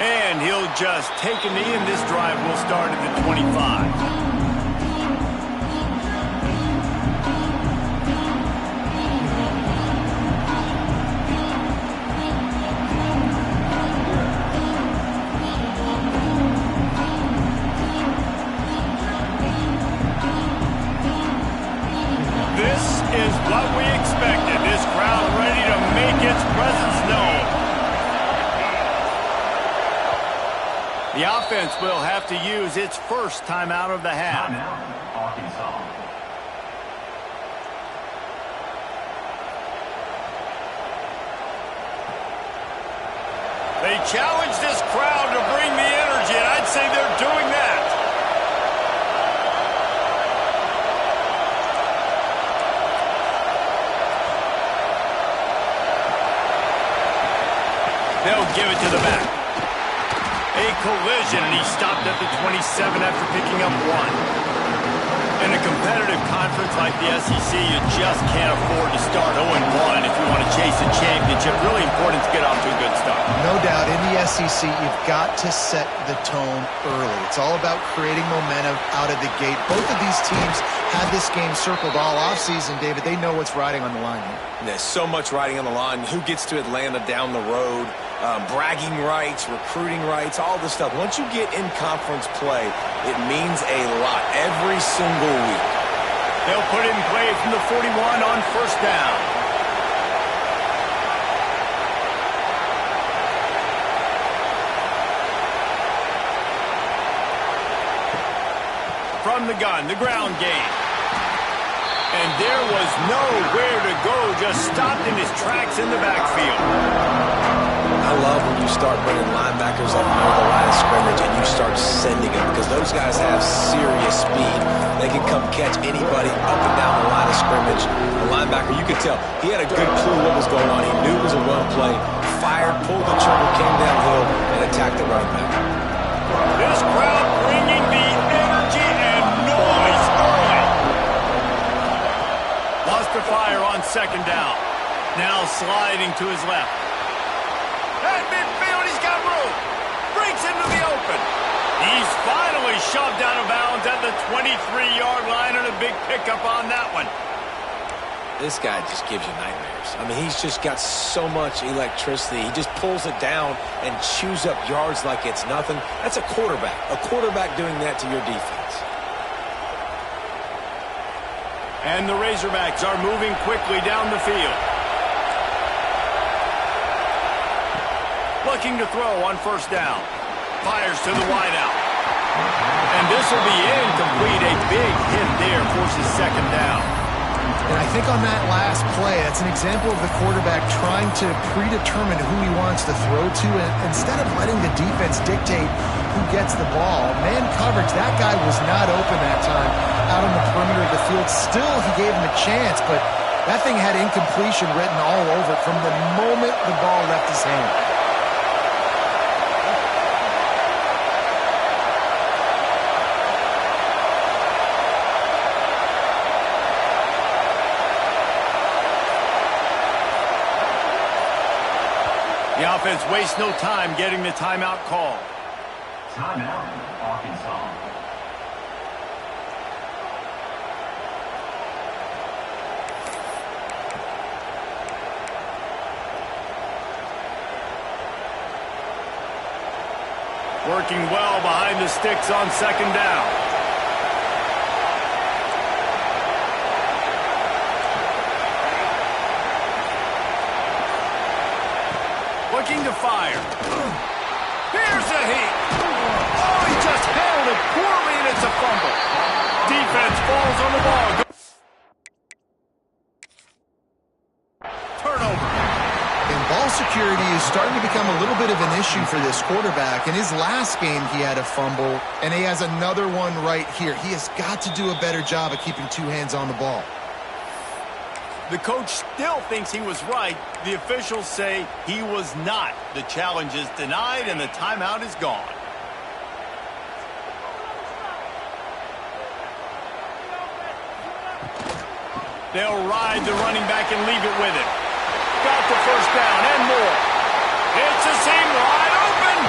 And he'll just take a knee, and this drive will start at the 25. This is what we expected. This crowd ready to make its presence known. The offense will have to use its first timeout of the half. They challenge this crowd to bring the energy, and I'd say they're doing that. They'll give it to the back. A collision, and he stopped at the 27 after picking up one. In a competitive conference like the SEC, you just can't afford to start 0-1 if you want to chase a championship. Really important to get off to a good start. No doubt, in the SEC, you've got to set the tone early. It's all about creating momentum out of the gate. Both of these teams had this game circled all offseason, David. They know what's riding on the line here. There's so much riding on the line. Who gets to Atlanta down the road? Bragging rights, recruiting rights, all this stuff. Once you get in conference play, it means a lot every single week. They'll put it in play from the 41 on first down. From the gun, the ground game. And there was nowhere to go, just stopped in his tracks in the backfield. I love when you start bringing linebackers up near the line of scrimmage and you start sending them, because those guys have serious speed. They can come catch anybody up and down the line of scrimmage. The linebacker, you could tell, he had a good clue what was going on. He knew it was a run play, fired, pulled the trigger, came downhill, and attacked the running back. This crowd bringing the energy and noise early. Lost the fire on second down. Now sliding to his left. At midfield, he's got room. Breaks into the open. He's finally shoved out of bounds at the 23-yard line, and a big pickup on that one. This guy just gives you nightmares. I mean, he's just got so much electricity. He just pulls it down and chews up yards like it's nothing. That's a quarterback. A quarterback doing that to your defense. And the Razorbacks are moving quickly down the field. Looking to throw on first down. Fires to the wideout. And this will be incomplete. A big hit there, forces second down. And I think on that last play, that's an example of the quarterback trying to predetermine who he wants to throw to, and instead of letting the defense dictate who gets the ball. Man coverage, that guy was not open that time out on the perimeter of the field. Still, he gave him a chance, but that thing had incompletion written all over it from the moment the ball left his hand. The offense wastes no time getting the timeout call. Timeout, Arkansas. Working well behind the sticks on second down. Looking to fire. Here's a heat. Oh, he just handled it poorly, and it's a fumble. Defense falls on the ball. Turnover. And ball security is starting to become a little bit of an issue for this quarterback. In his last game, he had a fumble, and he has another one right here. He has got to do a better job of keeping two hands on the ball. The coach still thinks he was right. The officials say he was not. The challenge is denied, and the timeout is gone. They'll ride the running back and leave it with him. Got the first down and more. It's a seam wide open.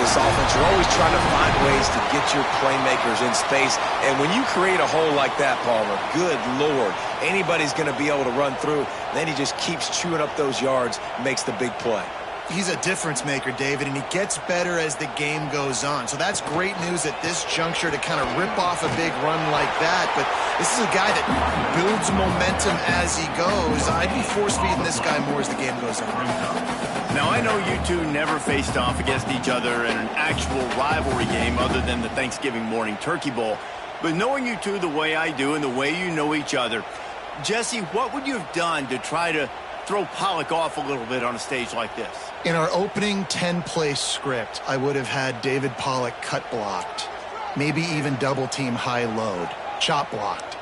this offense, you're always trying to find ways to get your playmakers in space. And when you create a hole like that, Palmer, good Lord, anybody's going to be able to run through. Then he just keeps chewing up those yards, makes the big play. He's a difference maker, David, and he gets better as the game goes on. So that's great news at this juncture to kind of rip off a big run like that. But this is a guy that builds momentum as he goes. I'd be force-feeding this guy more as the game goes on. Now, I know you two never faced off against each other in an actual rivalry game other than the Thanksgiving morning turkey bowl. But knowing you two the way I do and the way you know each other, Jesse, what would you have done to try to throw Pollock off a little bit on a stage like this? In our opening 10-play script, I would have had David Pollock cut blocked, maybe even double-team high load, chop blocked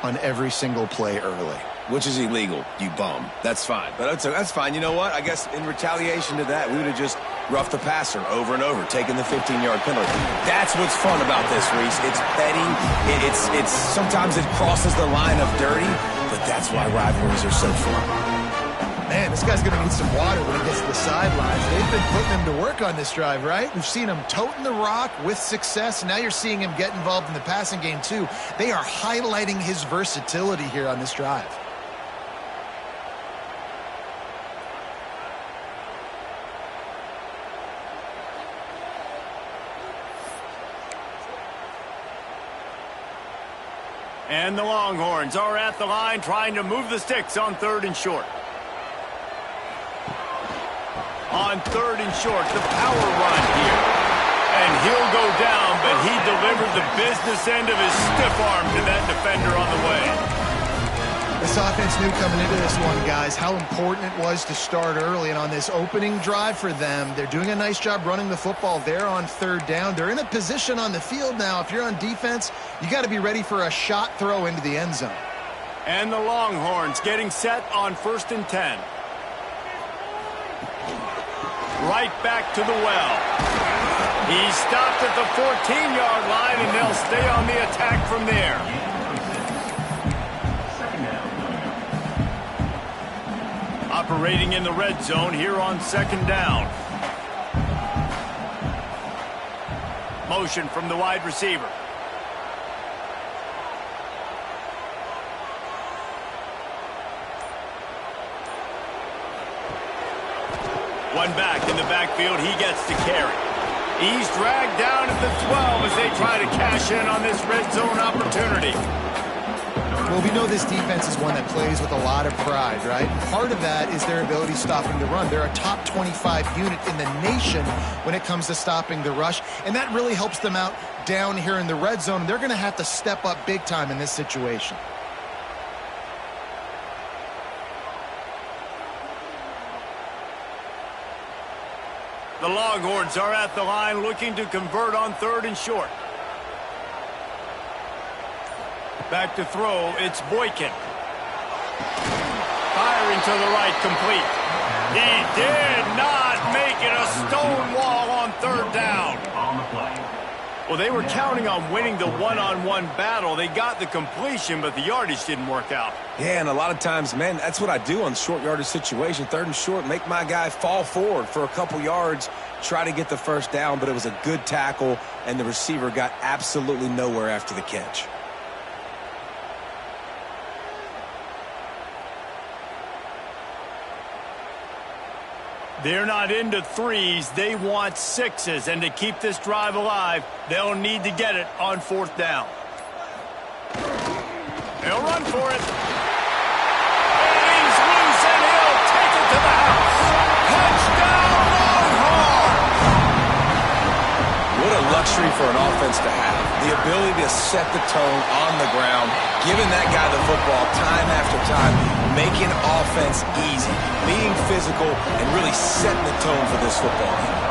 on every single play early. Which is illegal, you bum. That's fine. But that's fine. You know what? I guess in retaliation to that, we would have just roughed the passer over and over, taking the 15-yard penalty. That's what's fun about this, Reese. It's petty. It's sometimes it crosses the line of dirty, but that's why rivalries are so fun. Man, this guy's going to need some water when he gets to the sidelines. They've been putting him to work on this drive, right? We've seen him toting the rock with success. Now you're seeing him get involved in the passing game, too. They are highlighting his versatility here on this drive. And the Longhorns are at the line trying to move the sticks on 3rd and short. On 3rd and short, the power run here. And he'll go down, but he delivered the business end of his stiff arm to that defender on the way. This offense knew coming into this one, guys, how important it was to start early. And on this opening drive for them, they're doing a nice job running the football there on 3rd down. They're in a position on the field now. If you're on defense, you got to be ready for a shot throw into the end zone. And the Longhorns getting set on 1st and 10. Right back to the well. He stopped at the 14-yard line, and they'll stay on the attack from there. Operating in the red zone here on 2nd down. Motion from the wide receiver. One back in the backfield. He gets to carry. He's dragged down at the 12 as they try to cash in on this red zone opportunity. Well, we know this defense is one that plays with a lot of pride, right? Part of that is their ability stopping the run. They're a top 25 unit in the nation when it comes to stopping the rush, and that really helps them out down here in the red zone. They're going to have to step up big time in this situation. The Longhorns are at the line looking to convert on 3rd and short. Back to throw, it's Boykin. Firing to the right, complete. He did not make it a stone wall on 3rd down. On the play. Well, they were counting on winning the one-on-one battle. They got the completion, but the yardage didn't work out. Yeah, and a lot of times, man, that's what I do on short yardage situation. 3rd and short, make my guy fall forward for a couple yards, try to get the 1st down, but it was a good tackle, and the receiver got absolutely nowhere after the catch. They're not into 3s. They want 6s. And to keep this drive alive, they'll need to get it on 4th down. They'll run for it. And he's loose, and he'll take it to the house. Touchdown, Longhorns! What a luxury for an offense to have. The ability to set the tone on the ground, giving that guy the football time after time, making offense easy, being physical, and really setting the tone for this football game.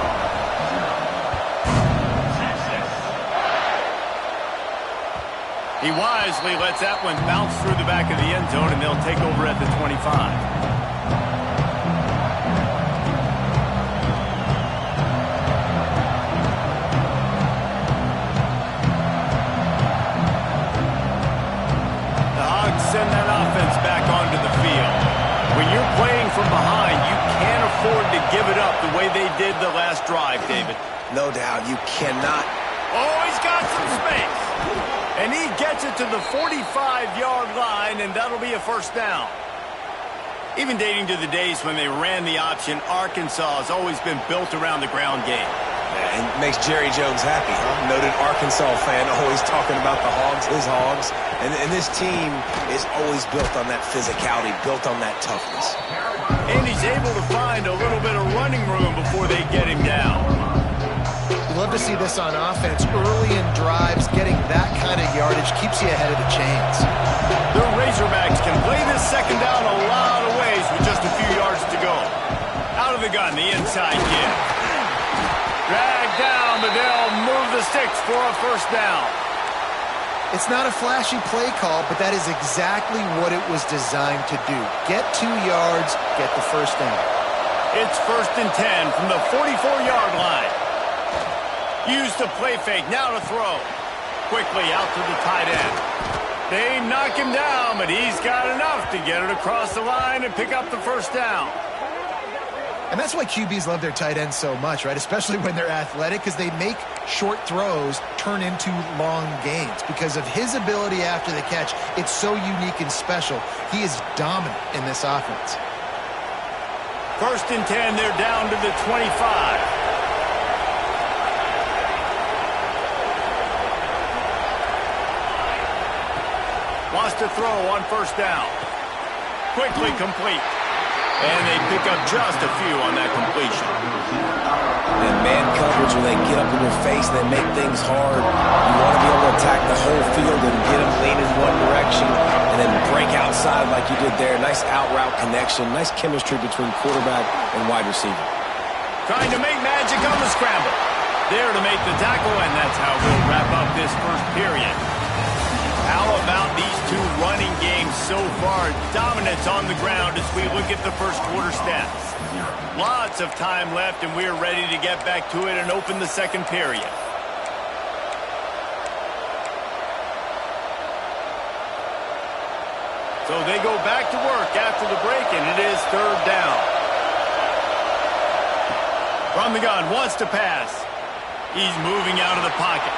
He wisely lets that one bounce through the back of the end zone, and they'll take over at the 25. Send that offense back onto the field. When you're playing from behind, you can't afford to give it up the way they did the last drive, David. No doubt. You cannot. Oh, he's got some space. And he gets it to the 45-yard line, and that'll be a first down. Even dating to the days when they ran the option, Arkansas has always been built around the ground game. Yeah, and makes Jerry Jones happy, huh? Noted Arkansas fan, always talking about the Hogs, his Hogs. And this team is always built on that physicality, built on that toughness. And he's able to find a little bit of running room before they get him down. You love to see this on offense. Early in drives, getting that kind of yardage keeps you ahead of the chains. The Razorbacks can play this second down a lot of ways with just a few yards to go. Out of the gun, the inside give. Dragged down, but they'll move the sticks for a first down. It's not a flashy play call, but that is exactly what it was designed to do. Get 2 yards, get the first down. It's 1st and 10 from the 44-yard line. Use the play fake, now to throw. Quickly out to the tight end. They knock him down, but he's got enough to get it across the line and pick up the first down. And that's why QBs love their tight ends so much, right? Especially when they're athletic, because they make short throws turn into long gains. Because of his ability after the catch, it's so unique and special. He is dominant in this offense. 1st and 10, they're down to the 25. Wants to throw on 1st down. Quickly complete. And they pick up just a few on that completion. And man coverage, when they get up in your face, they make things hard. You want to be able to attack the whole field and get them leaning one direction and then break outside like you did there. Nice out route connection. Nice chemistry between quarterback and wide receiver. Trying to make magic on the scramble. There to make the tackle, and that's how we'll wrap up this first period. How about these two running games so far? Dominance on the ground as we look at the first quarter stats. Lots of time left, and we're ready to get back to it and open the second period. So they go back to work after the break, and it is 3rd down. From the gun, wants to pass. He's moving out of the pocket.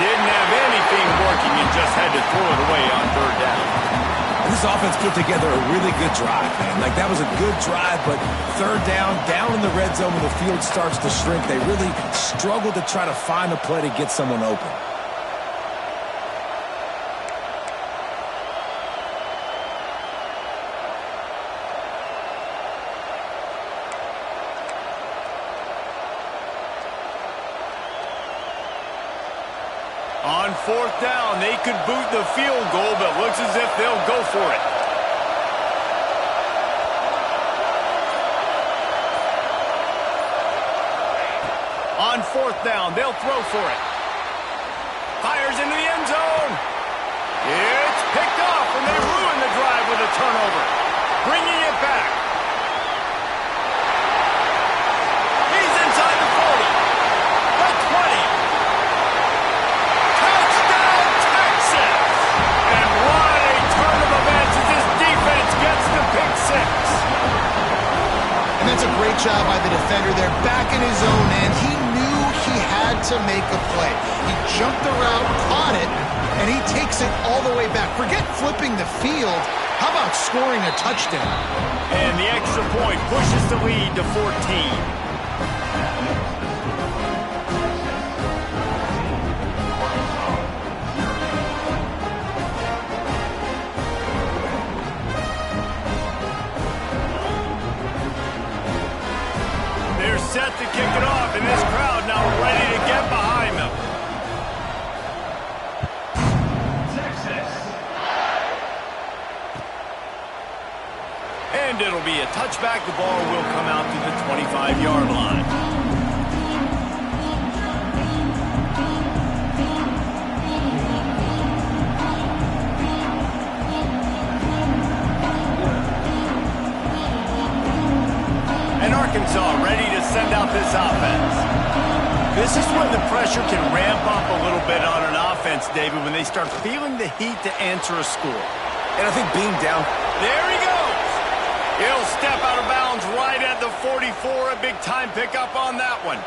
Didn't have anything working and just had to throw it away on 3rd down. And this offense put together a really good drive, man. Like, that was a good drive, but 3rd down in the red zone when the field starts to shrink, they really struggled to try to find a play to get someone open. On 4th down, they could boot the field goal, but looks as if they'll go for it. On 4th down, they'll throw for it. Fires into the end zone. It's picked off, and they ruin the drive with a turnover. Bringing it back. He's inside the 40. The 20. And that's a great job by the defender there, back in his own end. He knew he had to make a play. He jumped the route, caught it, and he takes it all the way back. Forget flipping the field. How about scoring a touchdown? And the extra point pushes the lead to 14. Set to kick it off, and this crowd now ready to get behind them. Texas. And it'll be a touchback. The ball will come out to the 25-yard line. Arkansas ready to send out this offense. This is when the pressure can ramp up a little bit on an offense, David, when they start feeling the heat to answer a score. And I think being down... There he goes. He'll step out of bounds right at the 44. A big time pickup on that one.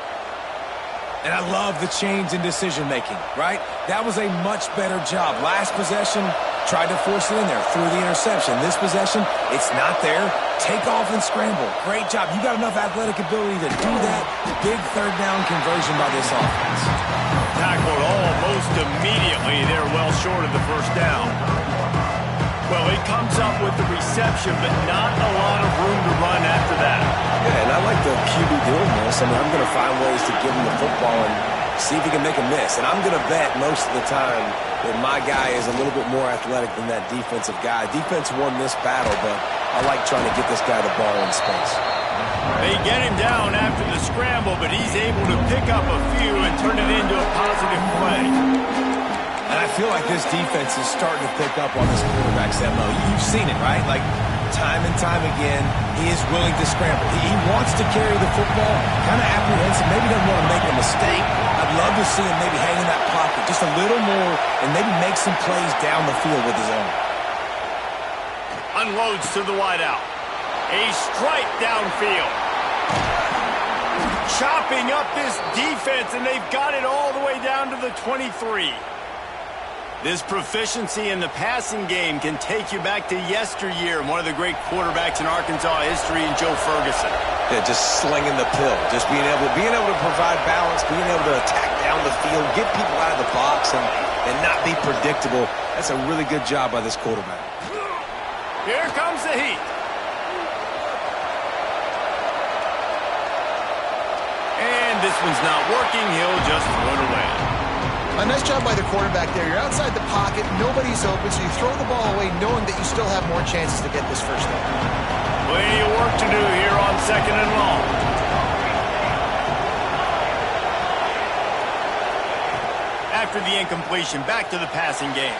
And I love the change in decision-making, right? That was a much better job. Last possession, tried to force it in there, threw the interception. This possession, it's not there. Take off and scramble. Great job. You got enough athletic ability to do that. Big third down conversion by this offense. Tackled almost immediately. They're well short of the first down. Well, he comes up with the reception, but not a lot of room to run after that. Yeah, and I like the QB doing this. I mean, I'm going to find ways to give him the football and see if he can make a miss. And I'm going to bet most of the time that my guy is a little bit more athletic than that defensive guy. Defense won this battle, but I like trying to get this guy the ball in space. They get him down after the scramble, but he's able to pick up a few and turn it into a positive play. And I feel like this defense is starting to pick up on this quarterback's MO. You've seen it, right? Like, time and time again, he is willing to scramble. He wants to carry the football, kind of apprehensive, maybe doesn't want to make a mistake. I'd love to see him maybe hang in that pocket just a little more and maybe make some plays down the field with his own. Unloads to the wideout. A strike downfield. Chopping up this defense, and they've got it all the way down to the 23. This proficiency in the passing game can take you back to yesteryear, one of the great quarterbacks in Arkansas history, in Joe Ferguson. Yeah, just slinging the pill, just being able to provide balance, being able to attack down the field, get people out of the box, and not be predictable. That's a really good job by this quarterback. Here comes the heat. And this one's not working. He'll just throw it away. A nice job by the quarterback there. You're outside the pocket, nobody's open, so you throw the ball away knowing that you still have more chances to get this first down. Plenty of work to do here on 2nd and long. After the incompletion, back to the passing game.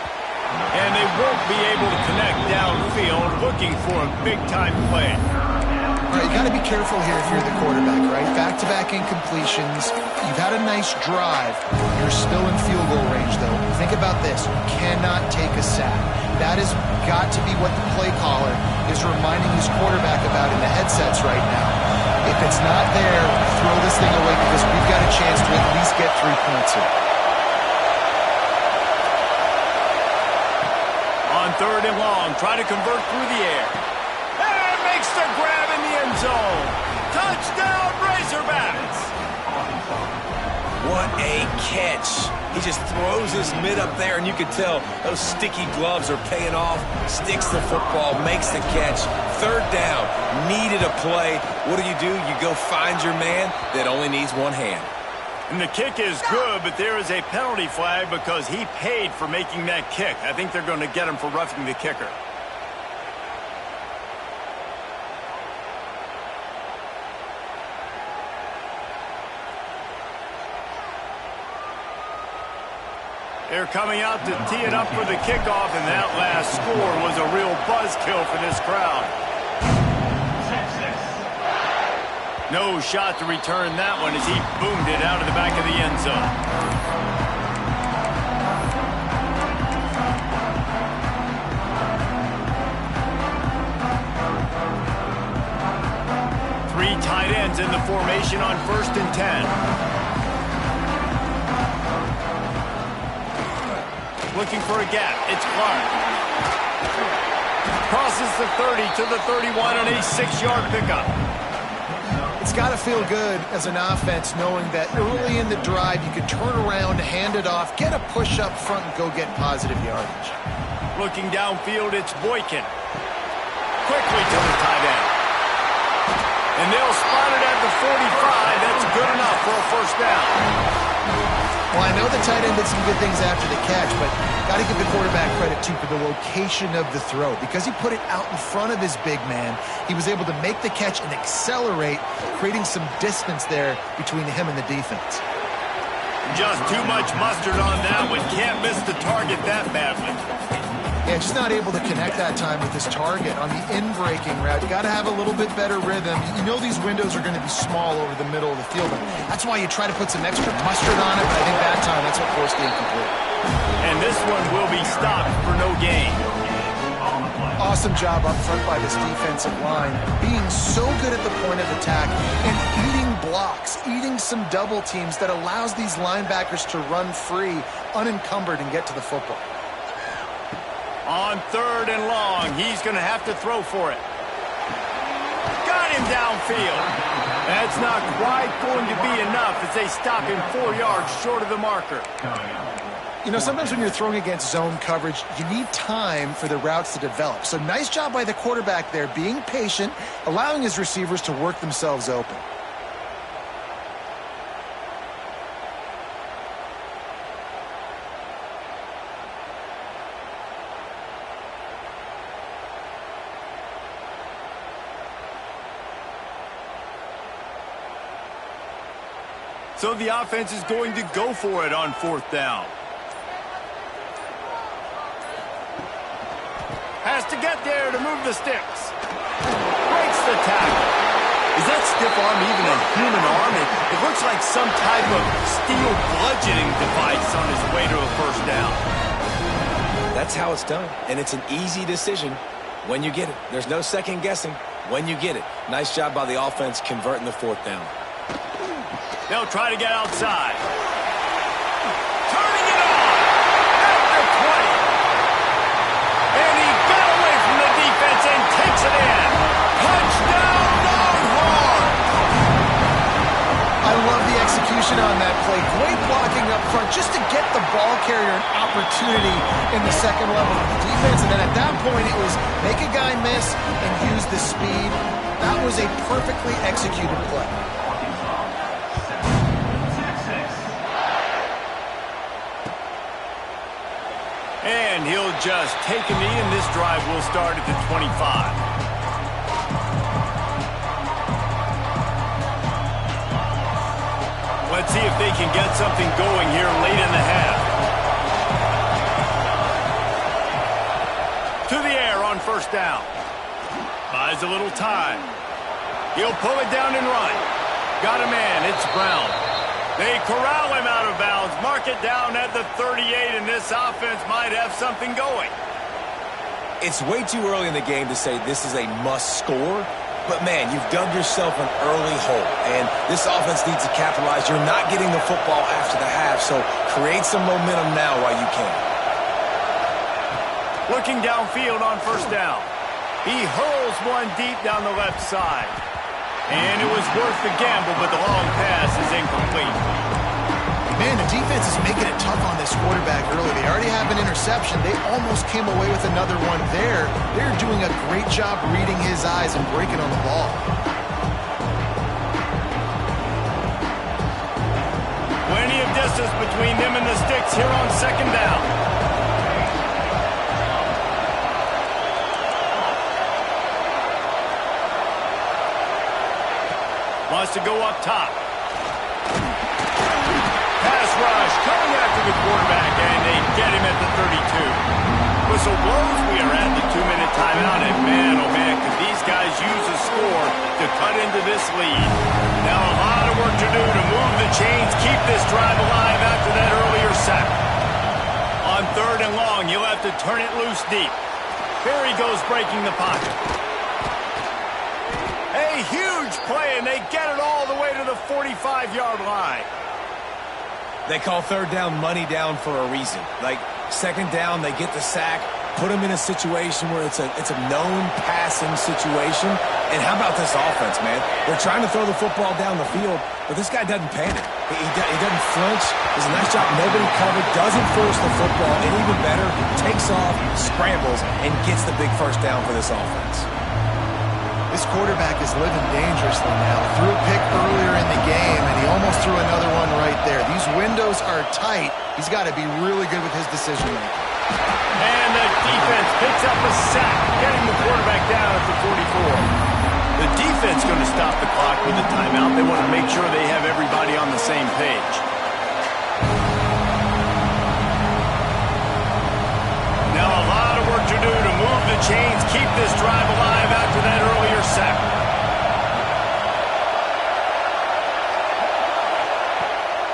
And they won't be able to connect downfield, looking for a big-time play. All right, you got to be careful here if you're the quarterback, right? Back-to-back incompletions. You've had a nice drive. You're still in field goal range, though. Think about this. You cannot take a sack. That has got to be what the play caller is reminding his quarterback about in the headsets right now. If it's not there, throw this thing away because we've got a chance to at least get 3 points here. On 3rd and long, try to convert through the air. And makes the grab in the end zone. Touchdown, Razorbacks! What a catch. He just throws his mid up there, and you can tell those sticky gloves are paying off. Sticks the football, makes the catch. 3rd down, needed a play. What do? You go find your man that only needs one hand. And the kick is good, but there is a penalty flag because he paid for making that kick. I think they're going to get him for roughing the kicker. They're coming out to tee it up for the kickoff, and that last score was a real buzzkill for this crowd. No shot to return that one as he boomed it out of the back of the end zone. Three tight ends in the formation on 1st and 10. Looking for a gap. It's Clark. Crosses the 30 to the 31 on a 6-yard pickup. It's got to feel good as an offense knowing that early in the drive you can turn around, hand it off, get a push up front, and go get positive yardage. Looking downfield, it's Boykin. Quickly to the tight end. And they'll spot it at the 45. That's good enough for a first down. Well, I know the tight end did some good things after the catch, but got to give the quarterback credit, too, for the location of the throw. Because he put it out in front of his big man, he was able to make the catch and accelerate, creating some distance there between him and the defense. Just too much mustard on that one. Can't miss the target that badly. Yeah, just not able to connect that time with his target on the in-breaking route. You got to have a little bit better rhythm. You know these windows are going to be small over the middle of the field. That's why you try to put some extra mustard on it, but I think that time that's what forced the incomplete. And this one will be stopped for no gain. Oh, Awesome job up front by this defensive line, being so good at the point of attack and eating blocks, eating some double teams that allows these linebackers to run free, unencumbered, and get to the football. On 3rd and long, he's going to have to throw for it. Got him downfield. That's not quite going to be enough as they stop him 4 yards short of the marker. You know, sometimes when you're throwing against zone coverage, you need time for the routes to develop. So nice job by the quarterback there, being patient, allowing his receivers to work themselves open. So the offense is going to go for it on 4th down. Has to get there to move the sticks. Breaks the tackle. Is that stiff arm even a human arm? It looks like some type of steel bludgeoning device on his way to a 1st down. That's how it's done, and it's an easy decision when you get it. There's no second guessing when you get it. Nice job by the offense converting the 4th down. They'll try to get outside. Turning it on at the 20. And he got away from the defense and takes it in. Touchdown, Longhorns! I love the execution on that play. Great blocking up front just to get the ball carrier an opportunity in the second level of the defense. And then at that point, it was make a guy miss and use the speed. That was a perfectly executed play. And he'll just take a knee, and this drive will start at the 25. Let's see if they can get something going here late in the half. To the air on 1st down. Buys a little time. He'll pull it down and run. Got a man. It's Brown. They corral him out of bounds, mark it down at the 38, and this offense might have something going. It's way too early in the game to say this is a must score, but man, you've dug yourself an early hole, and this offense needs to capitalize. You're not getting the football after the half, so create some momentum now while you can. Looking downfield on 1st down. He hurls one deep down the left side. And it was worth the gamble, but the long pass is incomplete. Man, the defense is making it tough on this quarterback early. They already have an interception. They almost came away with another one there. They're doing a great job reading his eyes and breaking on the ball. Plenty of distance between them and the sticks here on 2nd down. Wants to go up top. Pass rush coming after the quarterback, and they get him at the 32. Whistle blows. We are at the 2-minute timeout, and man, oh man, could these guys use a score to cut into this lead. Now a lot of work to do to move the chains, keep this drive alive after that earlier sack. On 3rd and long, you'll have to turn it loose deep. Here he goes breaking the pocket. A huge play, and they get it all the way to the 45-yard line. They call 3rd down money down for a reason. Like 2nd down, they get the sack, put them in a situation where it's a known passing situation. And how about this offense, man? They're trying to throw the football down the field, but this guy doesn't panic. He doesn't flinch. Does a nice job. Nobody covered. Doesn't force the football. And even better, takes off, scrambles, and gets the big 1st down for this offense. This quarterback is living dangerously now. Threw a pick earlier in the game, and he almost threw another one right there. These windows are tight. He's got to be really good with his decision-making. And the defense picks up a sack, getting the quarterback down at the 44. The defense going to stop the clock with a timeout. They want to make sure they have everybody on the same page. Now a lot of work to do to move the chains, keep this drive alive after that earlier sack.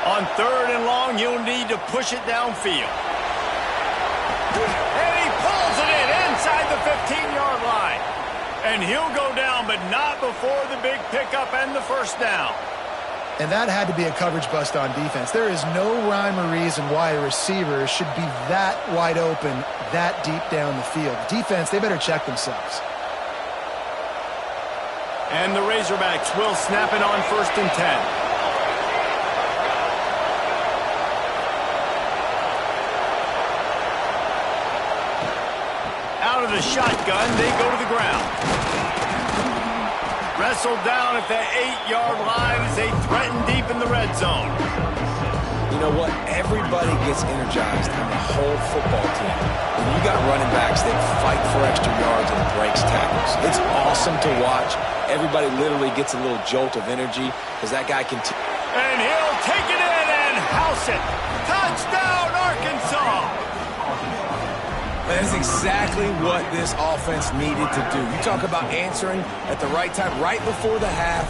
On 3rd and long, you'll need to push it downfield. And he pulls it in inside the 15-yard And he'll go down, but not before the big pickup and the first down. And that had to be a coverage bust on defense. There is no rhyme or reason why a receiver should be that wide open, that deep down the field. Defense, they better check themselves. And the Razorbacks will snap it on 1st and 10. Out of the shotgun, they go to the ground. Wrestled down at the 8-yard line as they threaten deep in the red zone. You know what? Everybody gets energized on the whole football team. When you got running backs that fight for extra yards and breaks tackles, it's awesome to watch. Everybody literally gets a little jolt of energy as that guy can... And he'll take it in and house it. Touchdown, Arkansas! That's exactly what this offense needed to do. You talk about answering at the right time, right before the half,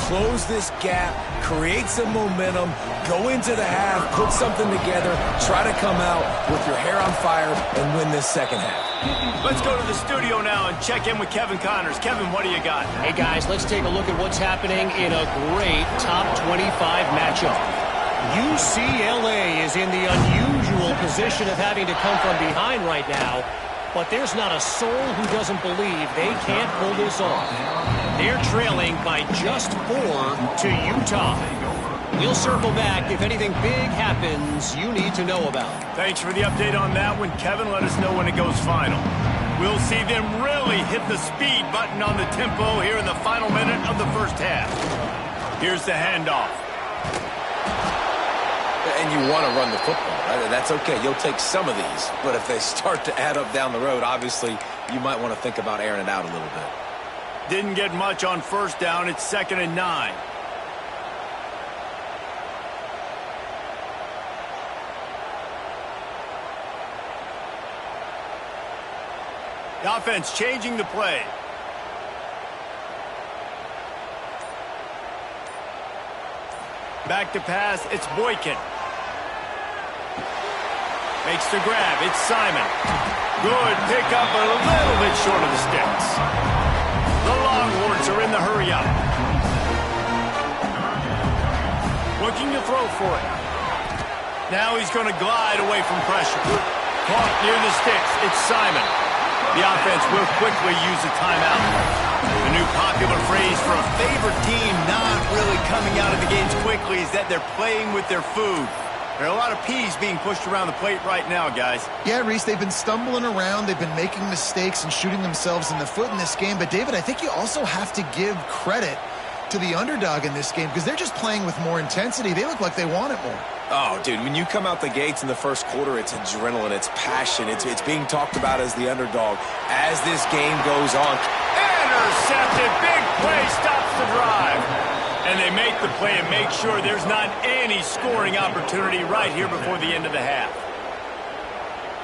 close this gap, create some momentum, go into the half, put something together, try to come out with your hair on fire and win this second half. Let's go to the studio now and check in with Kevin Connors. Kevin, what do you got? Hey, guys, let's take a look at what's happening in a great top 25 matchup. UCLA is in the unusual position of having to come from behind right now, but there's not a soul who doesn't believe they can't pull this off. They're trailing by just 4 to Utah. We'll circle back if anything big happens you need to know about. Thanks for the update on that one, Kevin. Let us know when it goes final. We'll see them really hit the speed button on the tempo here in the final minute of the first half. Here's the handoff. And you want to run the football, right? That's okay. You'll take some of these. But if they start to add up down the road, obviously, you might want to think about airing it out a little bit. Didn't get much on first down. It's 2nd and 9. The offense changing the play. Back to pass. It's Boykin. Makes the grab. It's Simon. Good pickup, but a little bit short of the sticks. The Longhorns are in the hurry-up. Looking to throw for it. Now he's going to glide away from pressure. Caught near the sticks. It's Simon. The offense will quickly use a timeout. The new popular phrase for a favorite team not really coming out of the gates quickly is that they're playing with their food. There are a lot of peas being pushed around the plate right now, guys. Yeah, Reese, they've been stumbling around. They've been making mistakes and shooting themselves in the foot in this game. But, David, I think you also have to give credit to the underdog in this game because they're just playing with more intensity. They look like they want it more. Oh, dude, when you come out the gates in the first quarter, it's adrenaline, it's passion, it's being talked about as the underdog. As this game goes on. Intercepted. Big play stops the drive. And they make the play and make sure there's not any scoring opportunity right here before the end of the half.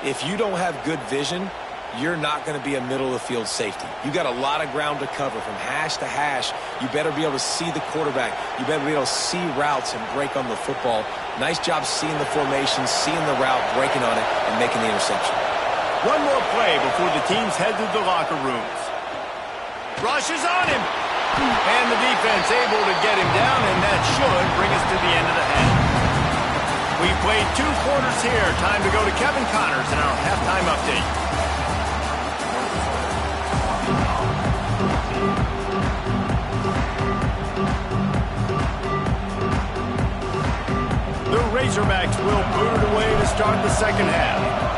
If you don't have good vision, you're not going to be a middle-of-the-field safety. You got a lot of ground to cover from hash to hash. You better be able to see the quarterback. You better be able to see routes and break on the football. Nice job seeing the formation, seeing the route, breaking on it, and making the interception. One more play before the teams head to the locker rooms. Rushes on him. And the defense able to get him down, and that should bring us to the end of the half. We played 2 quarters here. Time to go to Kevin Connors in our halftime update. The Razorbacks will boot it away to start the second half.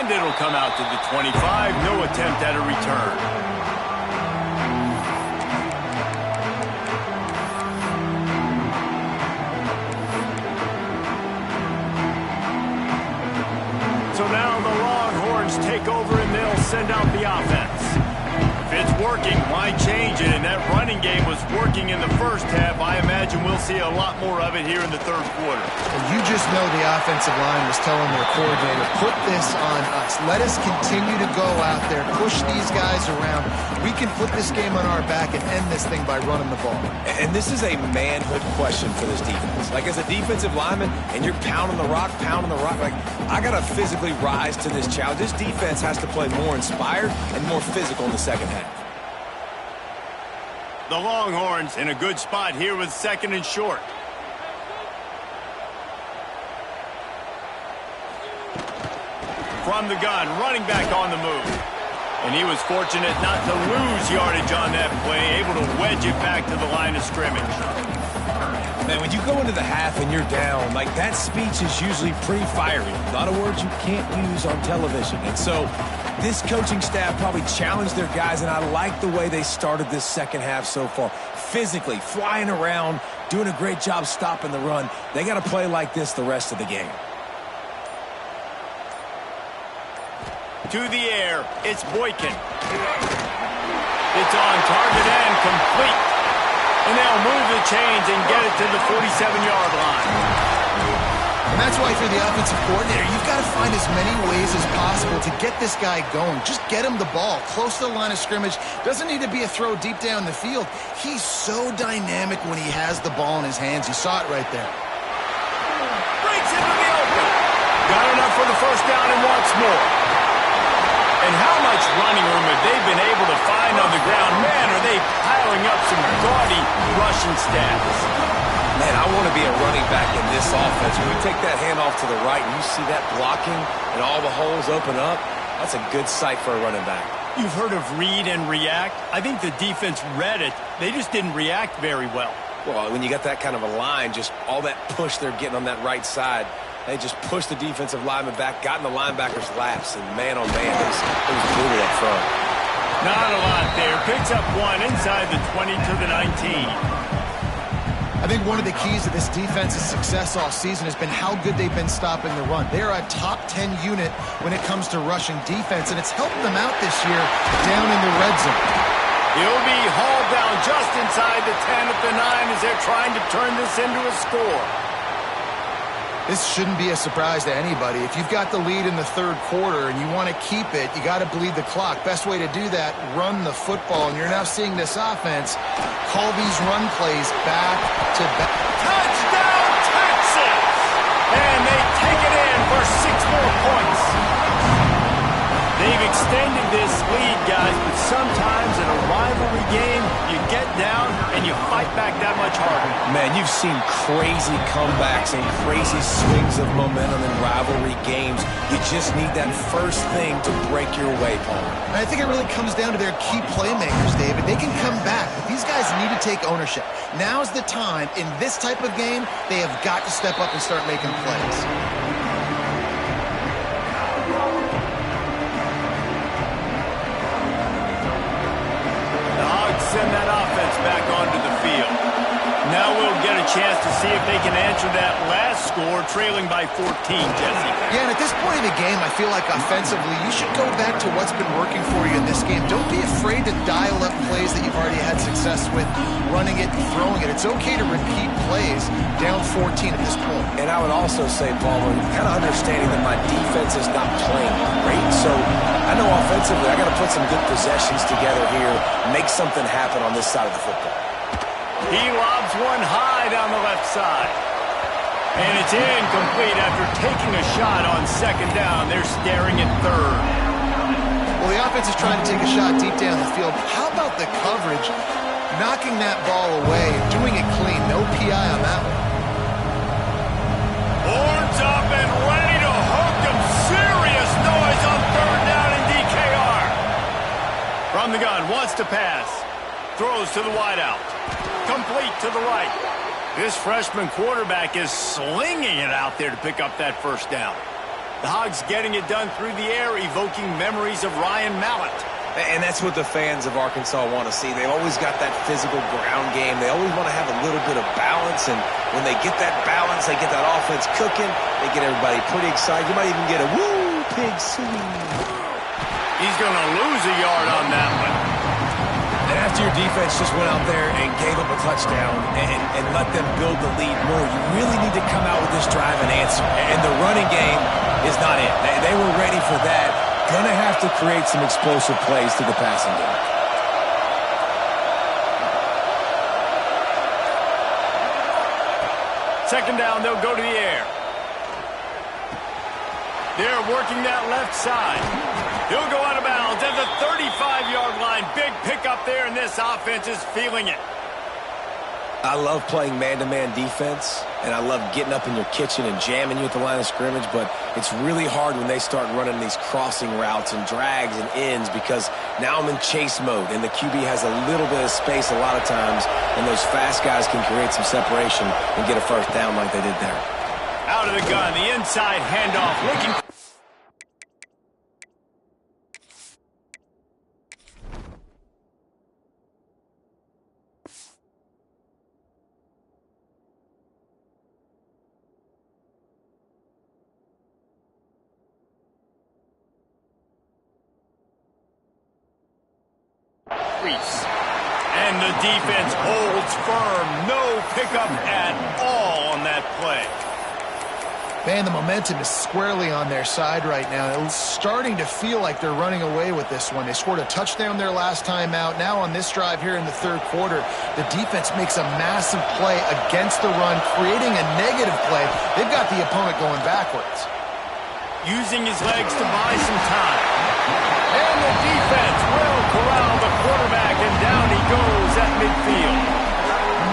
And it'll come out to the 25. No attempt at a return. So now the Longhorns take over and they'll send out the offense. It's working. Why change it? And that running game was working in the first half. I imagine we'll see a lot more of it here in the third quarter. And you just know the offensive line was telling their coordinator, put this on us. Let us continue to go out there, push these guys around. We can put this game on our back and end this thing by running the ball. And this is a manhood question for this defense. Like, as a defensive lineman, and you're pounding the rock, like, I got to physically rise to this challenge. This defense has to play more inspired and more physical in the second half. The Longhorns in a good spot here with 2nd and short. From the gun, running back on the move. And he was fortunate not to lose yardage on that play, able to wedge it back to the line of scrimmage. Man, when you go into the half and you're down, like, that speech is usually pretty fiery. A lot of words you can't use on television. And so this coaching staff probably challenged their guys, and I like the way they started this second half so far. Physically, flying around, doing a great job stopping the run. They got to play like this the rest of the game. To the air, it's Boykin. It's on target and complete. And they'll move the chains and get it to the 47-yard line. And that's why, for the offensive coordinator, you've got to find as many ways as possible to get this guy going. Just get him the ball close to the line of scrimmage. Doesn't need to be a throw deep down the field. He's so dynamic when he has the ball in his hands. You saw it right there. Breaks into the open. Got enough for the first down and wants more. And how much running room have they been able to find on the ground? Man, are they piling up some gaudy rushing stats. Man, I want to be a running back in this offense. When you take that handoff to the right and you see that blocking and all the holes open up, that's a good sight for a running back. You've heard of read and react. I think the defense read it. They just didn't react very well. Well, when you got that kind of a line, just all that push they're getting on that right side, they just pushed the defensive lineman back, got in the linebackers' laps, and man, oh man, it was brutal up front. Not a lot there. Picks up one inside the 20 to the 19. I think one of the keys to this defense's success all season has been how good they've been stopping the run. They're a top 10 unit when it comes to rushing defense, and it's helped them out this year down in the red zone. He'll be hauled down just inside the 10 at the 9 as they're trying to turn this into a score. This shouldn't be a surprise to anybody. If you've got the lead in the third quarter and you want to keep it, you got to bleed the clock. Best way to do that, run the football. And you're now seeing this offense call these run plays back to back. Touchdown, Texas! And they take it in for 6 more points. They've extended this lead, guys, but sometimes in a rivalry game, you get down and you fight back that much harder. Man, you've seen crazy comebacks and crazy swings of momentum in rivalry games. You just need that first thing to break your way, Paul. I think it really comes down to their key playmakers, David. They can come back, but these guys need to take ownership. Now's the time. In this type of game, they have got to step up and start making plays. Send that offense back onto the field. Now we'll get a chance to see if they can answer that last score, trailing by 14, Jesse. Yeah, and at this point in the game, I feel like offensively, you should go back to what's been working for you in this game. Don't be afraid to dial up plays that you've already had success with, running it and throwing it. It's okay to repeat plays down 14 at this point. And I would also say, Paul, kind of understanding that my defense is not playing great, so I know offensively I got to put some good possessions together here, make something happen on this side of the football. He lobs one high down the left side. And it's incomplete after taking a shot on second down. They're staring at third. Well, the offense is trying to take a shot deep down the field. How about the coverage? Knocking that ball away, doing it clean. No PI on that one. Horns up and ready to hook them. Serious noise on third down in DKR. From the gun, wants to pass. Throws to the wideout. Complete to the right. This freshman quarterback is slinging it out there to pick up that first down. The Hogs getting it done through the air, evoking memories of Ryan Mallett. And that's what the fans of Arkansas want to see. They've always got that physical ground game. They always want to have a little bit of balance, and when they get that balance, they get that offense cooking, they get everybody pretty excited. You might even get a woo, pig swing. He's going to lose a yard on that one. After your defense just went out there and gave up a touchdown and let them build the lead more, you really need to come out with this drive and answer. And the running game is not it. They were ready for that. Going to have to create some explosive plays to the passing game. Second down, they'll go to the air. They're working that left side. He'll go out of bounds at the 35-yard line. Big pickup there, and this offense is feeling it. I love playing man-to-man defense, and I love getting up in your kitchen and jamming you at the line of scrimmage, but it's really hard when they start running these crossing routes and drags and ends because now I'm in chase mode, and the QB has a little bit of space a lot of times, and those fast guys can create some separation and get a first down like they did there. Out of the gun, the inside handoff, looking. And the defense holds firm. No pickup at all on that play. Man, the momentum is squarely on their side right now. It's starting to feel like they're running away with this one. They scored a touchdown their last time out. Now on this drive here in the third quarter, the defense makes a massive play against the run, creating a negative play. They've got the opponent going backwards. Using his legs to buy some time. And the defense will corral the quarterback, and down he goes at midfield.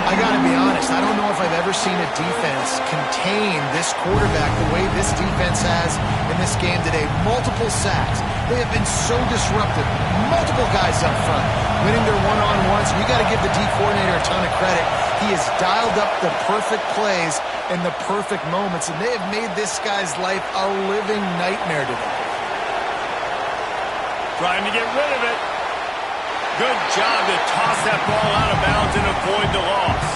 I got to be honest, I don't know if I've ever seen a defense contain this quarterback the way this defense has in this game today. Multiple sacks. They have been so disruptive. Multiple guys up front, winning their one-on-ones. You got to give the D coordinator a ton of credit. He has dialed up the perfect plays in the perfect moments, and they have made this guy's life a living nightmare today. Trying to get rid of it. Good job to toss that ball out of bounds and avoid the loss.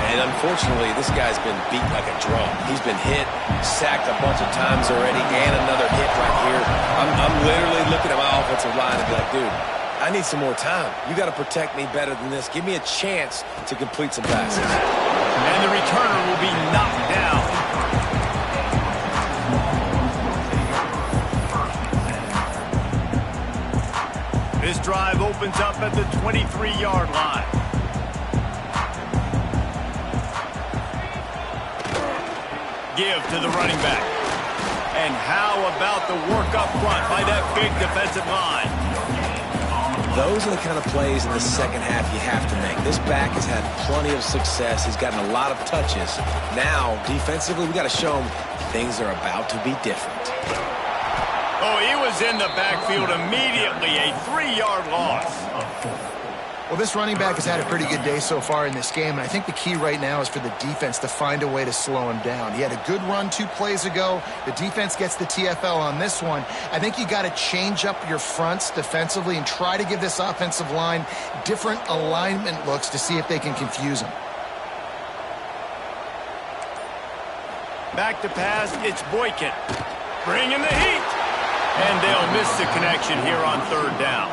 And unfortunately, this guy's been beat like a drum. He's been hit, sacked a bunch of times already, and another hit right here. I'm literally looking at my offensive line and be like, dude, I need some more time. You got to protect me better than this. Give me a chance to complete some passes. And the returner will be knocked down. This drive opens up at the 23-yard line. Give to the running back. And how about the work up front by that big defensive line? Those are the kind of plays in the second half you have to make. This back has had plenty of success. He's gotten a lot of touches. Now, defensively, we got to show him things are about to be different. Oh, he was in the backfield immediately. A 3-yard loss. Well, this running back has had a pretty good day so far in this game, and I think the key right now is for the defense to find a way to slow him down. He had a good run 2 plays ago. The defense gets the TFL on this one. I think you got to change up your fronts defensively and try to give this offensive line different alignment looks to see if they can confuse him. Back to pass, it's Boykin. Bringing the heat. And they'll miss the connection here on third down.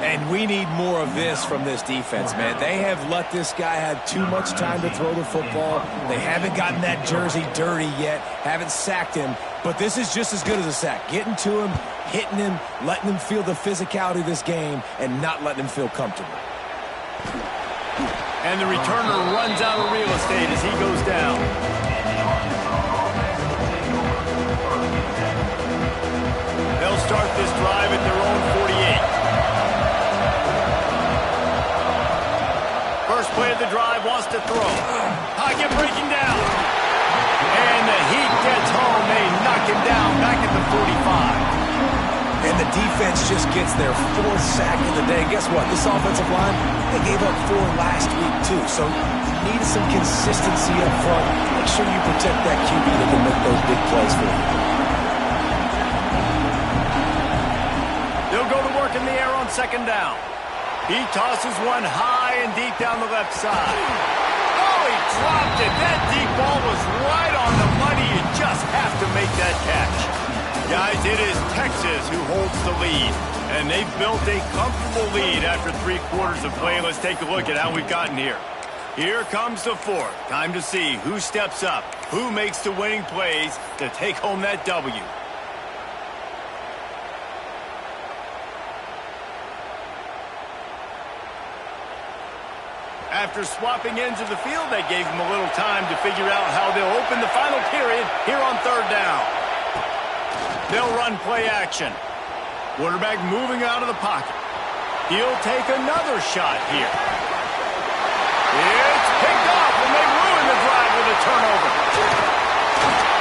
And we need more of this from this defense, man. They have let this guy have too much time to throw the football. They haven't gotten that jersey dirty yet, haven't sacked him. But this is just as good as a sack. Getting to him, hitting him, letting him feel the physicality of this game, and not letting him feel comfortable. And the returner runs out of real estate as he goes down. They'll start this drive at their own 48. First play of the drive, wants to throw. Pocket breaking down. And the heat gets home. They knock him down back at the 45. And the defense just gets their 4th sack of the day. Guess what? This offensive line, they gave up 4 last week too. So you need some consistency up front. Make sure you protect that QB that can make those big plays for you. They'll go to work in the air on second down. He tosses one high and deep down the left side. Oh, he dropped it. That deep ball was right on the money. You just have to make that catch. Guys, it is Texas who holds the lead. And they've built a comfortable lead after 3 quarters of play. Let's take a look at how we've gotten here. Here comes the fourth. Time to see who steps up, who makes the winning plays to take home that W. After swapping into the field, that gave them a little time to figure out how they'll open the final period here on 3rd down. They'll run play action. Quarterback moving out of the pocket. He'll take another shot here. It's picked off, and they ruin the drive with a turnover.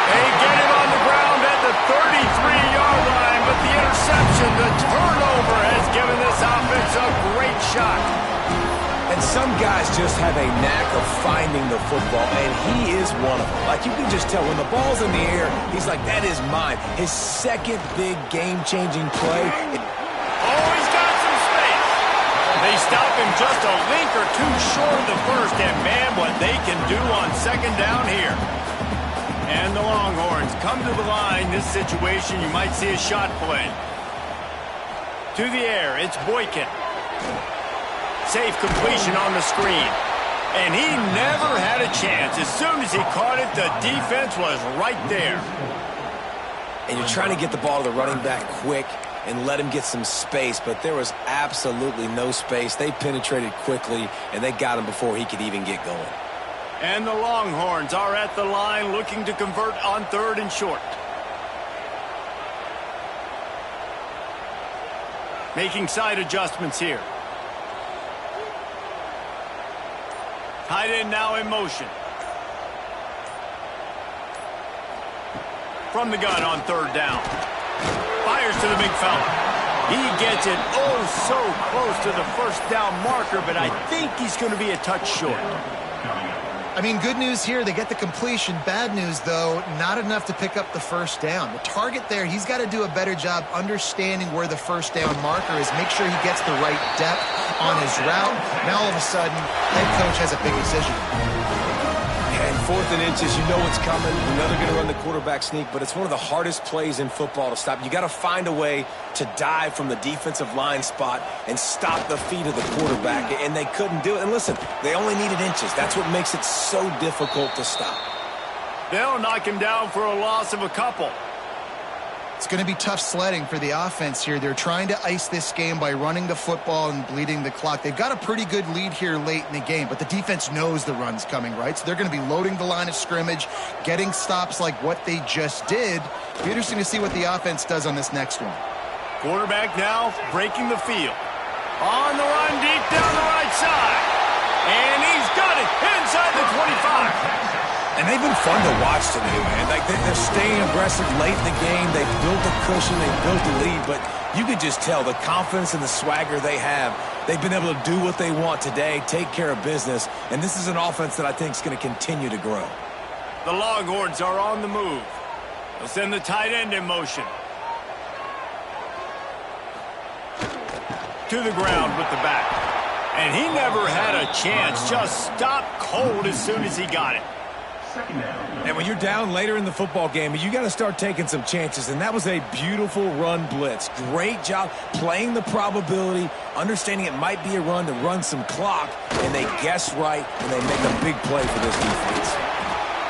They get it on the ground at the 33-yard line, but the interception, the turnover, has given this offense a great shot. And some guys just have a knack of finding the football, and he is one of them. Like, you can just tell when the ball's in the air, he's like, that is mine. His second big game-changing play. Oh, he's got some space. They stop him just a link or two short of the first, and man, what they can do on 2nd down here. And the Longhorns come to the line. This situation, you might see a shot play. To the air, it's Boykin. Safe completion on the screen. And he never had a chance. As soon as he caught it, the defense was right there. And you're trying to get the ball to the running back quick and let him get some space, but there was absolutely no space. They penetrated quickly, and they got him before he could even get going. And the Longhorns are at the line looking to convert on 3rd and short. Making side adjustments here. Tight end now in motion. From the gun on 3rd down. Fires to the big fella. He gets it oh so close to the 1st down marker, but I think he's going to be a touch short. I mean, good news here, they get the completion. Bad news, though, not enough to pick up the 1st down. The target there, he's got to do a better job understanding where the 1st down marker is, make sure he gets the right depth on his route. Now, all of a sudden, head coach has a big decision. And 4th and inches, you know what's coming. You know they're going to run the quarterback sneak, but it's one of the hardest plays in football to stop. You got to find a way to dive from the defensive line spot and stop the feet of the quarterback, and they couldn't do it. And listen, they only needed inches. That's what makes it so difficult to stop. They'll knock him down for a loss of a couple. It's going to be tough sledding for the offense here. They're trying to ice this game by running the football and bleeding the clock. They've got a pretty good lead here late in the game, but the defense knows the run's coming, right? So they're going to be loading the line of scrimmage, getting stops like what they just did. It'll be interesting to see what the offense does on this next one. Quarterback now breaking the field. On the run deep down the right side. And he's got it inside the 25. And they've been fun to watch today, man. Like, they're staying aggressive late in the game. They've built a cushion. They've built a lead. But you could just tell the confidence and the swagger they have. They've been able to do what they want today, take care of business. And this is an offense that I think is going to continue to grow. The Longhorns are on the move. They'll send the tight end in motion. To the ground with the back. And he never had a chance. Just stopped cold as soon as he got it. And when you're down later in the football game, you got to start taking some chances. And that was a beautiful run blitz. Great job playing the probability, understanding it might be a run to run some clock. And they guess right, and they make a big play for this defense.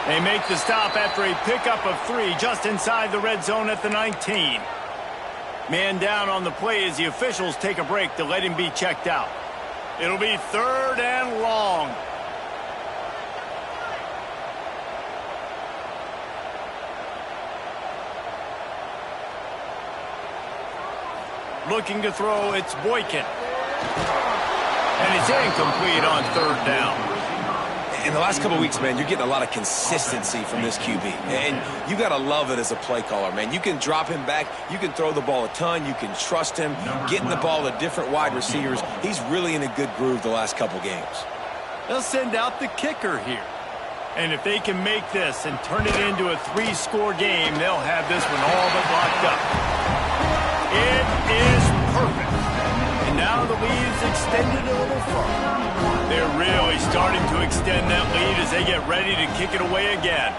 They make the stop after a pickup of 3 just inside the red zone at the 19. Man down on the play as the officials take a break to let him be checked out. It'll be 3rd and long. Looking to throw, it's Boykin. And it's incomplete on 3rd down. In the last couple of weeks, man, you're getting a lot of consistency from this QB. And you got to love it as a play caller, man. You can drop him back. You can throw the ball a ton. You can trust him. Getting the ball to different wide receivers. He's really in a good groove the last couple games. They'll send out the kicker here. And if they can make this and turn it into a 3-score game, they'll have this one all but locked up. It is perfect. And now the lead's extended a little further. They're really starting to extend that lead as they get ready to kick it away again.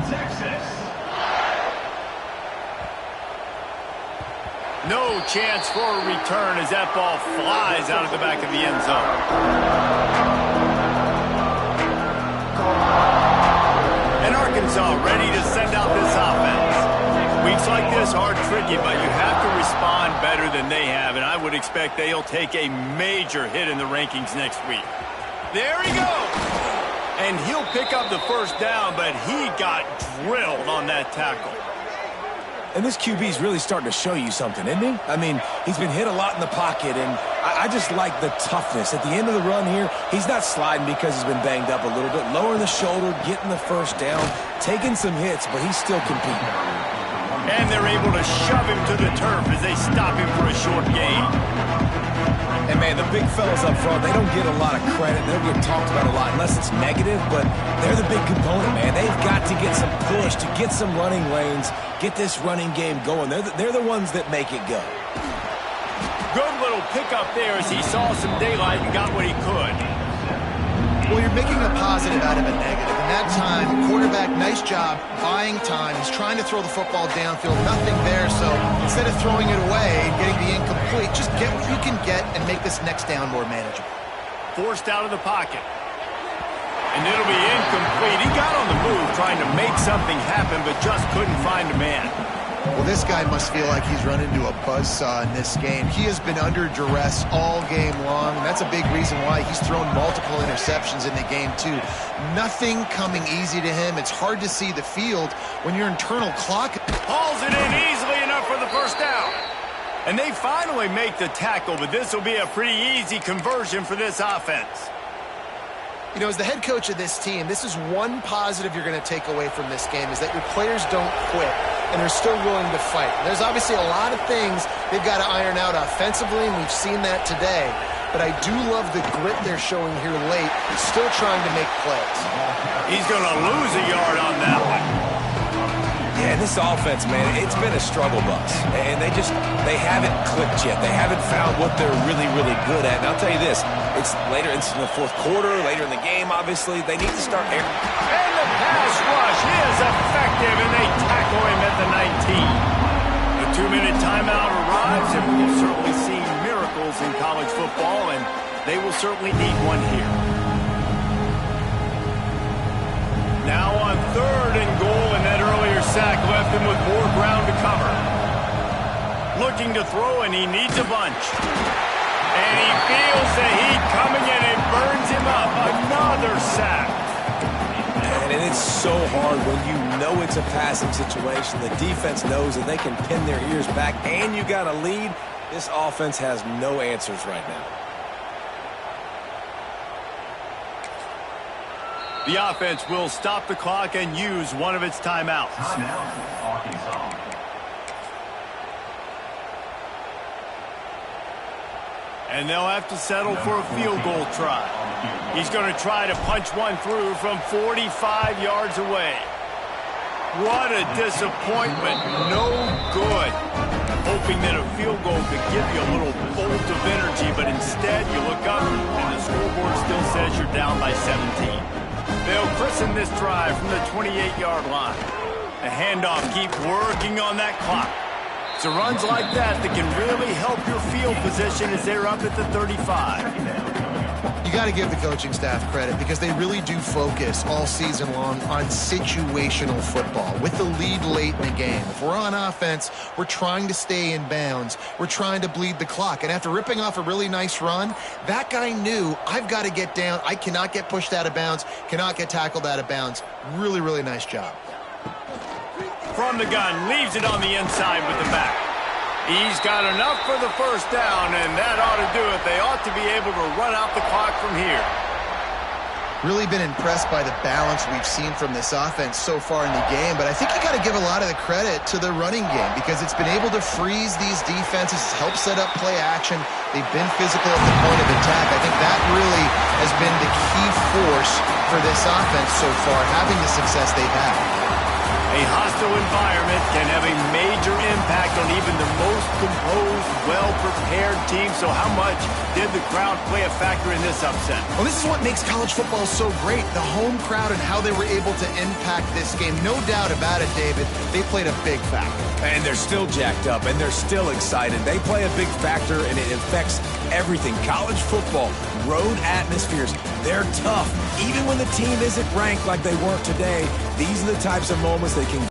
Texas. No chance for a return as that ball flies out of the back of the end zone. And Arkansas ready to send out this offense. Weeks like this are tricky, but you have to respond better than they have, and I would expect they'll take a major hit in the rankings next week. There he goes! And he'll pick up the first down, but he got drilled on that tackle. And this QB's really starting to show you something, isn't he? I mean, he's been hit a lot in the pocket, and I just like the toughness. At the end of the run here, he's not sliding because he's been banged up a little bit. Lowering the shoulder, getting the first down, taking some hits, but he's still competing. And they're able to shove him to the turf as they stop him for a short gain. And, man, the big fellas up front, they don't get a lot of credit. They don't get talked about a lot unless it's negative, but they're the big component, man. They've got to get some push, to get some running lanes, get this running game going. They're the ones that make it go. Good little pickup there as he saw some daylight and got what he could. Well, you're making a positive out of a negative. And that time, quarterback, nice job buying time. He's trying to throw the football downfield. Nothing there, so instead of throwing it away and getting the incomplete, just get what you can get and make this next down more manageable. Forced out of the pocket. And it'll be incomplete. He got on the move trying to make something happen, but just couldn't find a man. Well, this guy must feel like he's run into a buzzsaw in this game. He has been under duress all game long, and that's a big reason why he's thrown multiple interceptions in the game, too. Nothing coming easy to him. It's hard to see the field when your internal clock hauls it in easily enough for the first down. And they finally make the tackle, but this will be a pretty easy conversion for this offense. You know, as the head coach of this team, this is one positive you're going to take away from this game, is that your players don't quit, and they're still willing to fight. There's obviously a lot of things they've got to iron out offensively, and we've seen that today. But I do love the grit they're showing here late, still trying to make plays. He's going to lose a yard on that one. Yeah, this offense, man, it's been a struggle bus. And they haven't clicked yet. They haven't found what they're really, really good at. And I'll tell you this, it's later into the fourth quarter, later in the game, obviously. They need to start air. And the pass rush is effective, and they tackle him at the 19. The 2-minute timeout arrives, and we've certainly seen miracles in college football, and they will certainly need one here. Now on 3rd and goal, and that earlier sack left him with more ground to cover. Looking to throw, and he needs a bunch. And he feels the heat coming, and it burns him up. Another sack. And it's so hard when you know it's a passing situation. The defense knows that they can pin their ears back, and you got a lead. This offense has no answers right now. The offense will stop the clock and use one of its timeouts. And they'll have to settle for a field goal try. He's going to try to punch one through from 45 yards away. What a disappointment. No good. Hoping that a field goal could give you a little bolt of energy, but instead you look up and the scoreboard still says you're down by 17. They'll christen this drive from the 28-yard line. The handoff keeps working on that clock. So runs like that can really help your field position as they're up at the 35. You got to give the coaching staff credit because they really do focus all season long on situational football with the lead late in the game. If we're on offense, we're trying to stay in bounds. We're trying to bleed the clock. And after ripping off a really nice run, that guy knew, I've got to get down. I cannot get pushed out of bounds, cannot get tackled out of bounds. Really, really nice job. From the gun, leaves it on the inside with the back. He's got enough for the first down, and that ought to do it. They ought to be able to run out the clock from here. Really been impressed by the balance we've seen from this offense so far in the game, but I think you got to give a lot of the credit to the running game because it's been able to freeze these defenses, help set up play action. They've been physical at the point of attack. I think that really has been the key force for this offense so far, having the success they've had. A hostile environment can have a major impact on even the most composed, well-prepared team. So how much did the crowd play a factor in this upset? Well, this is what makes college football so great, the home crowd and how they were able to impact this game. No doubt about it, David, they played a big factor. And they're still jacked up, and they're still excited. They play a big factor, and it affects everything. College football, road atmospheres, they're tough. Even when the team isn't ranked like they weren't today, these are the types of moments they can